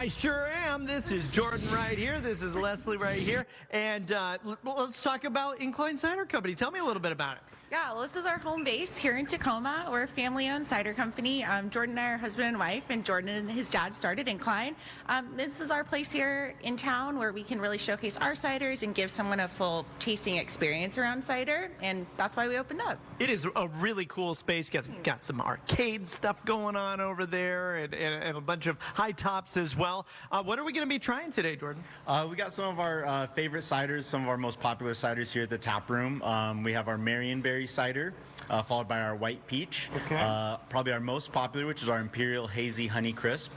I sure am. This is Jordan right here. This is Leslie right here. And let's talk about Incline Cider Company. Tell me a little bit about it. Yeah, well, this is our home base here in Tacoma. We're a family-owned cider company. Jordan and I are husband and wife, and Jordan and his dad started Incline. This is our place here in town where we can really showcase our ciders and give someone a full tasting experience around cider, and that's why we opened up. It is a really cool space. Got some arcade stuff going on over there and a bunch of high tops as well. What are we going to be trying today, Jordan? We got some of our favorite ciders, some of our most popular ciders here at the tap room. We have our Marionberry cider, followed by our white peach. Okay. Probably our most popular, which is our Imperial Hazy Honey Crisp,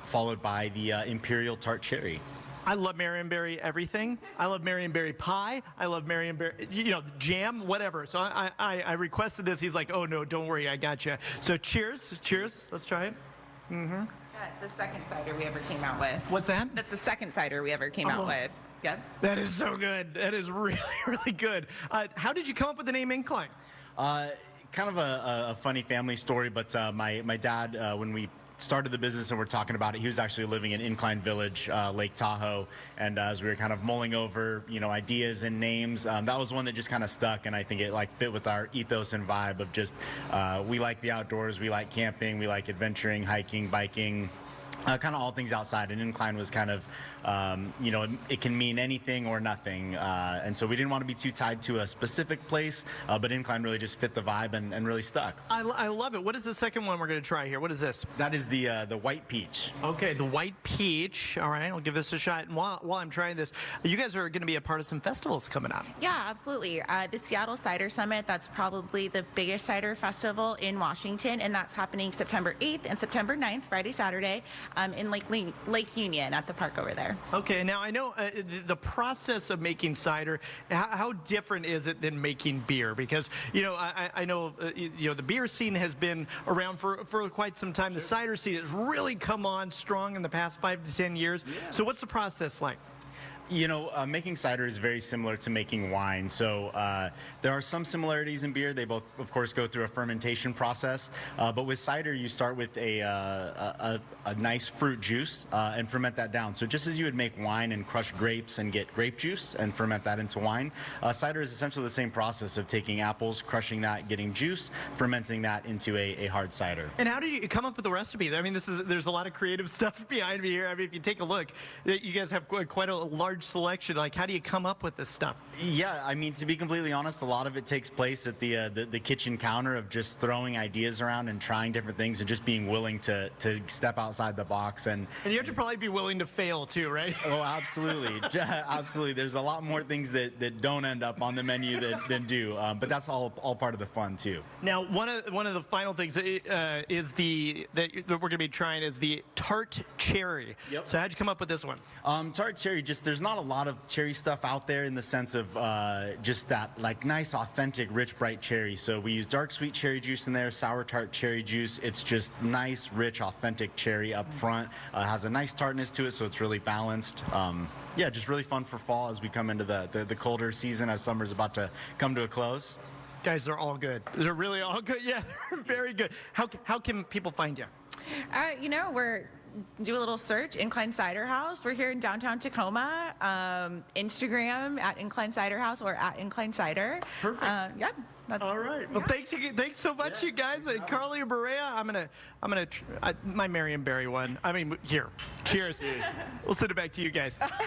followed by the Imperial Tart Cherry. I love Marionberry everything. I love Marionberry pie. I love Marionberry, jam, whatever. So I requested this. He's like, oh, no, don't worry. I got you. So cheers. Cheers. Let's try it. Mm-hmm. Yeah, it's the second cider we ever came out with. What's that? That's the second cider we ever came out with. Yep. That is so good. That is really, really good. How did you come up with the name Incline? Kind of a funny family story, but my dad, when we started the business and we're talking about it, he was actually living in Incline Village, Lake Tahoe, and as we were kind of mulling over, ideas and names, that was one that just kind of stuck, and I think it fit with our ethos and vibe of just we like the outdoors, we like camping, we like adventuring, hiking, biking. Kind of all things outside, and Incline was kind of, it can mean anything or nothing, and so we didn't want to be too tied to a specific place, but Incline really just fit the vibe and really stuck. I love it. What is the second one we're going to try here? What is this? That is the white peach. Okay, the white peach. All right, I'll give this a shot. And while I'm trying this, you guys are going to be a part of some festivals coming up. Yeah, absolutely. The Seattle Cider Summit, that's probably the biggest cider festival in Washington, and that's happening September 8th and September 9th, Friday, Saturday. In Lake Union at the park over there. Okay, now I know the process of making cider, how different is it than making beer? Because, I know, the beer scene has been around for quite some time. The cider scene has really come on strong in the past 5 to 10 years. Yeah. So what's the process like? Making cider is very similar to making wine. So there are some similarities in beer. They both, of course, go through a fermentation process. But with cider, you start with a nice fruit juice and ferment that down. So just as you would make wine and crush grapes and get grape juice and ferment that into wine, cider is essentially the same process of taking apples, crushing that, getting juice, fermenting that into a hard cider. And how did you come up with the recipe? I mean, there's a lot of creative stuff behind me here. I mean, if you take a look, you guys have quite a large selection. Like, how do you come up with this stuff? Yeah, I mean, to be completely honest, a lot of it takes place at the kitchen counter of just throwing ideas around and trying different things and just being willing to step outside the box. And you have to probably be willing to fail too, right? Oh, absolutely. Absolutely. There's a lot more things that don't end up on the menu than do, but that's all part of the fun too. Now, one of the final things that we're going to be trying is the tart cherry. Yep. So how'd you come up with this one? Tart cherry, there's not a lot of cherry stuff out there in the sense of just that nice, authentic, rich, bright cherry. So we use dark sweet cherry juice in there, sour tart cherry juice. It's just nice, rich, authentic cherry up front. Has a nice tartness to it, so it's really balanced. Yeah, just really fun for fall as we come into the colder season as summer's about to come to a close. Guys, they're all good. They're really all good. Yeah, they're very good. How can people find you? Do a little search, Incline Cider House. We're here in downtown Tacoma. Instagram at Incline Cider House or at Incline Cider. Perfect. Yeah. That's all right. Well, thanks so much, you guys. Carly and Berea, I'm gonna my Marionberry one. I mean, here. Cheers. We'll send it back to you guys.